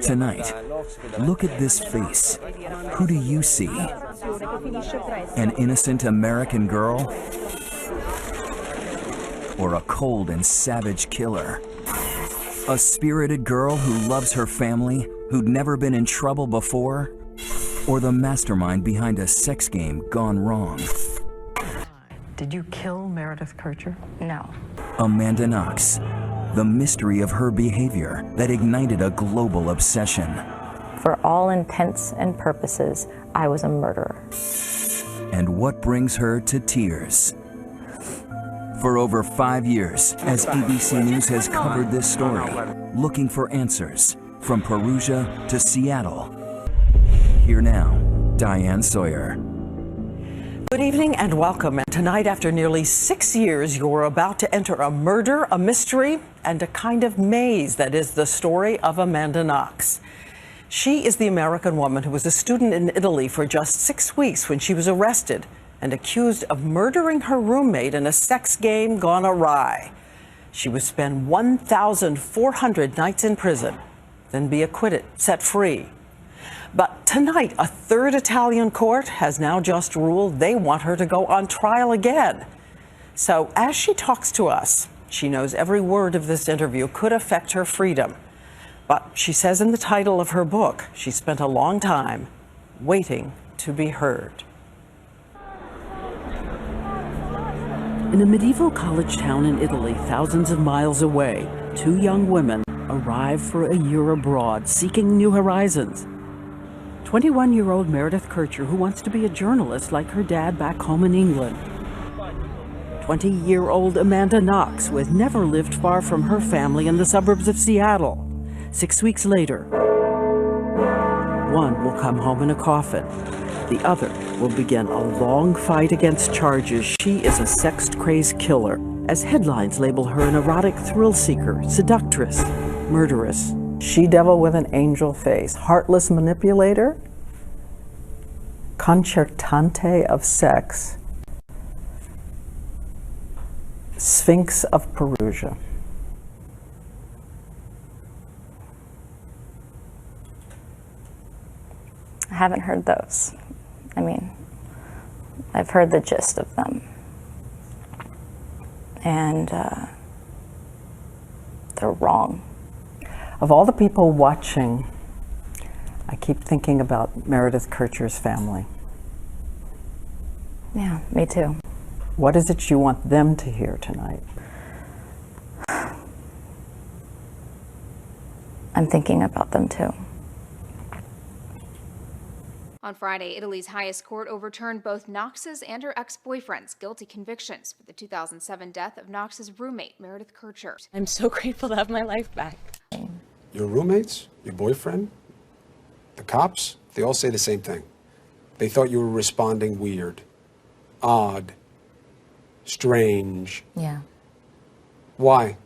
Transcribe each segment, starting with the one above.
Tonight, look at this face. Who do you see? An innocent American girl? Or a cold and savage killer? A spirited girl who loves her family, who'd never been in trouble before? Or the mastermind behind a sex game gone wrong? Did you kill Meredith Kercher? No. Amanda Knox, the mystery of her behavior that ignited a global obsession. For all intents and purposes, I was a murderer. And what brings her to tears? For over 5 years, as ABC News has covered this story, looking for answers from Perugia to Seattle. Here now, Diane Sawyer. Good evening and welcome. And tonight, after nearly 6 years, you're about to enter a murder, a mystery, and a kind of maze that is the story of Amanda Knox. She is the American woman who was a student in Italy for just 6 weeks when she was arrested and accused of murdering her roommate in a sex game gone awry. She would spend 1,400 nights in prison, then be acquitted, set free. But tonight, a third Italian court has now just ruled they want her to go on trial again. So as she talks to us, she knows every word of this interview could affect her freedom. But she says in the title of her book, she spent a long time waiting to be heard. In a medieval college town in Italy, thousands of miles away, two young women arrive for a year abroad, seeking new horizons. 21-year-old Meredith Kercher, who wants to be a journalist like her dad back home in England. 20-year-old Amanda Knox, who has never lived far from her family in the suburbs of Seattle. 6 weeks later, one will come home in a coffin. The other will begin a long fight against charges she is a sex-crazed killer, as headlines label her an erotic thrill-seeker, seductress, murderess. She-devil with an angel face, heartless manipulator, concertante of sex, Sphinx of Perugia. I haven't heard those. I mean, I've heard the gist of them. And they're wrong. Of all the people watching, I keep thinking about Meredith Kercher's family. Yeah, me too. What is it you want them to hear tonight? I'm thinking about them too. On Friday, Italy's highest court overturned both Knox's and her ex-boyfriend's guilty convictions for the 2007 death of Knox's roommate, Meredith Kercher. I'm so grateful to have my life back. Your roommates, your boyfriend, the cops, they all say the same thing. They thought you were responding weird, odd, strange. Yeah. Why?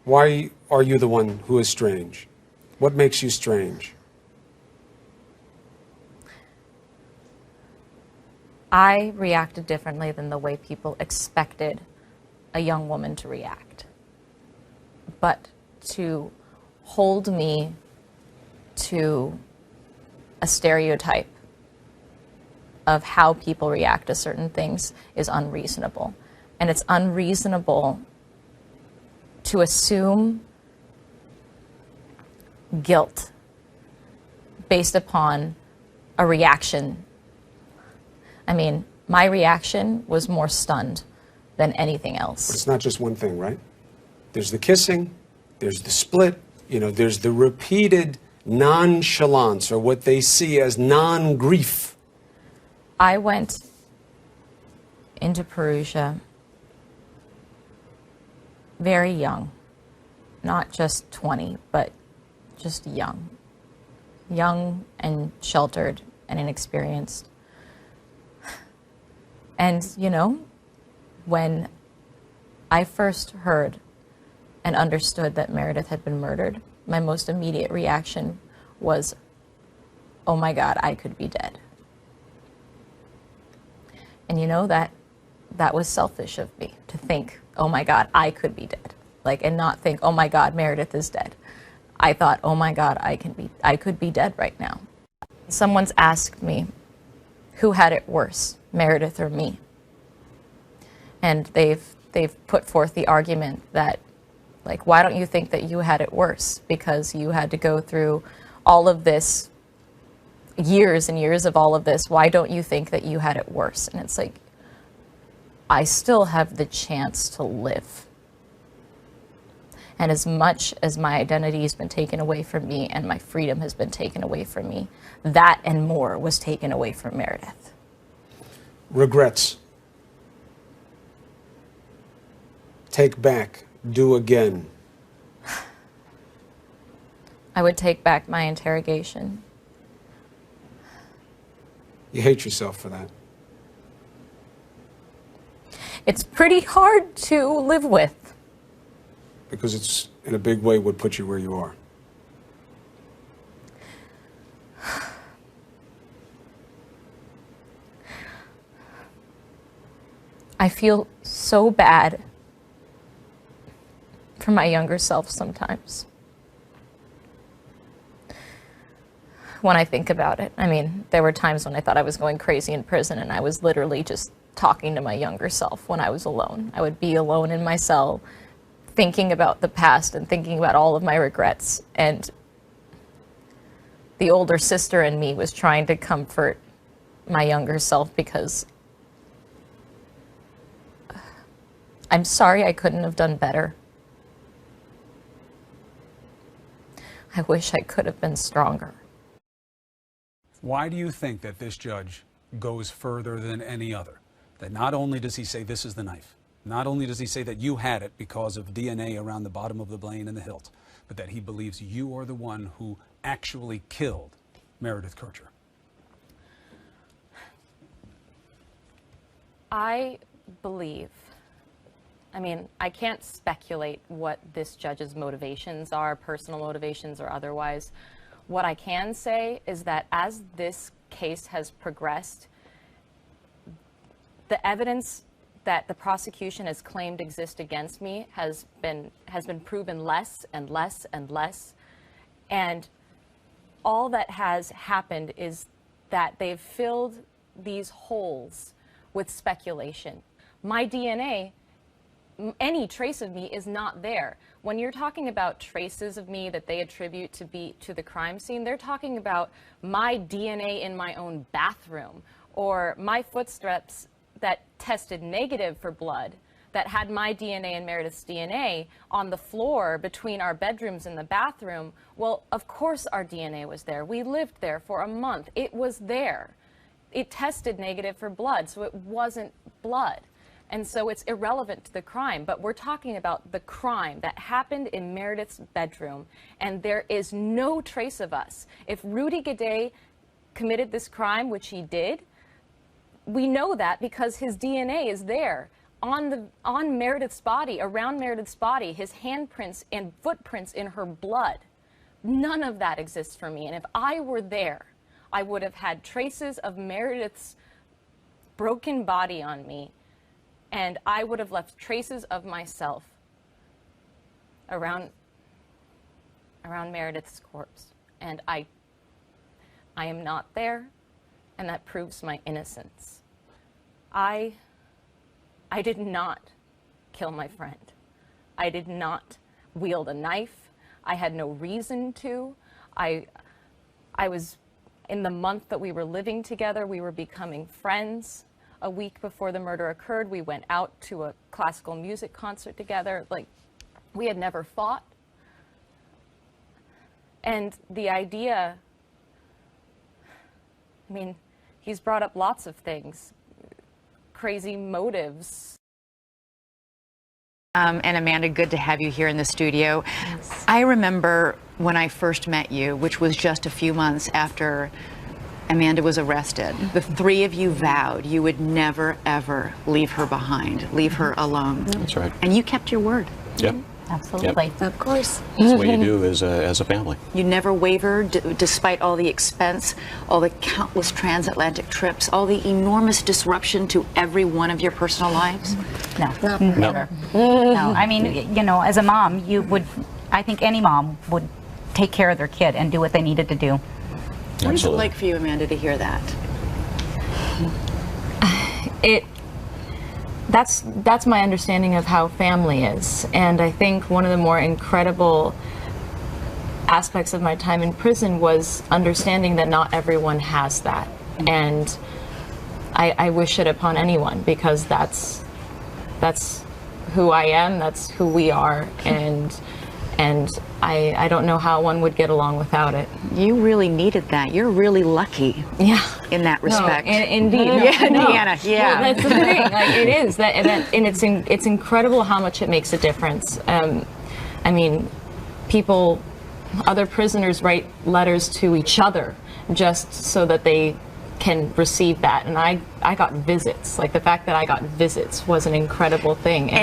Why are you the one who is strange? What makes you strange? I reacted differently than the way people expected a young woman to react. But to hold me to a stereotype of how people react to certain things is unreasonable. And it's unreasonable to assume guilt based upon a reaction. I mean, my reaction was more stunned than anything else. But it's not just one thing, right? There's the kissing, there's the split, there's the repeated nonchalance, or what they see as non-grief. I went into Perugia very young, not just 20, but just young. Young and sheltered and inexperienced. And, when I first heard and understood that Meredith had been murdered, my most immediate reaction was, oh my God, I could be dead. And that was selfish of me to think, oh my God, I could be dead. And not think, oh my God, Meredith is dead. I thought, oh my God, I could be dead right now. Someone's asked me, who had it worse, Meredith or me? And they've put forth the argument that, like, why don't you think that you had it worse? Because you had to go through all of this, years and years of all of this. Why don't you think that you had it worse? And it's like, I still have the chance to live. And as much as my identity has been taken away from me and my freedom has been taken away from me, that and more was taken away from Meredith. Regrets. Take back. Do again. I would take back my interrogation. You hate yourself for that. It's pretty hard to live with. Because it's, in a big way, what put you where you are. I feel so bad for my younger self sometimes. When I think about it. I mean, there were times when I thought I was going crazy in prison, and I was literally just talking to my younger self when I was alone. I would be alone in my cell, thinking about the past and thinking about all of my regrets. And the older sister in me was trying to comfort my younger self because I'm sorry I couldn't have done better. I wish I could have been stronger. Why do you think that this judge goes further than any other? That not only does he say this is the knife, not only does he say that you had it because of DNA around the bottom of the blade and the hilt, but that he believes you are the one who actually killed Meredith Kercher. I believe, I mean, I can't speculate what this judge's motivations are, personal motivations or otherwise. What I can say is that as this case has progressed, the evidence that the prosecution has claimed exists against me has been proven less and less and less. And all that has happened is that they've filled these holes with speculation. My DNA, any trace of me is not there. When you're talking about traces of me that they attribute to the crime scene, they're talking about my DNA in my own bathroom or my footsteps that tested negative for blood that had my DNA and Meredith's DNA on the floor between our bedrooms and the bathroom. Well, of course our DNA was there. We lived there for a month. It was there. It tested negative for blood, so it wasn't blood. And so it's irrelevant to the crime, but we're talking about the crime that happened in Meredith's bedroom, and there is no trace of us. If Rudy Gaudet committed this crime, which he did, we know that because his DNA is there on Meredith's body, around Meredith's body, his handprints and footprints in her blood. None of that exists for me, and if I were there, I would have had traces of Meredith's broken body on me, and I would have left traces of myself around Meredith's corpse. And I am not there, and that proves my innocence. I did not kill my friend. I did not wield a knife. I had no reason to. I was, in the month that we were living together, we were becoming friends. A week before the murder occurred, we went out to a classical music concert together. Like, we had never fought. And the idea, I mean, he's brought up lots of things, crazy motives. And Amanda, good to have you here in the studio. Yes. I remember when I first met you, which was just a few months after Amanda was arrested, the three of you vowed you would never, ever leave her behind, leave her alone. That's right. And you kept your word. Yep. Absolutely. Yep. Of course. That's what you do as a family. You never wavered, despite all the expense, all the countless transatlantic trips, all the enormous disruption to every one of your personal lives? No, never. No, I mean, you know, as a mom, you would, I think any mom would take care of their kid and do what they needed to do. What is it like for you, Amanda, to hear that? That's my understanding of how family is, and I think one of the more incredible aspects of my time in prison was understanding that not everyone has that, and I wish it upon anyone, because that's who I am, that's who we are, and I don't know how one would get along without it. You really needed that. You're really lucky. Yeah. In that respect. No, indeed. Yeah, Deanna. Yeah. Well, that's the thing. Like, it is that, and it's incredible how much it makes a difference. I mean, other prisoners write letters to each other just so that they can receive that, and I got visits. Like, the fact that I got visits was an incredible thing. And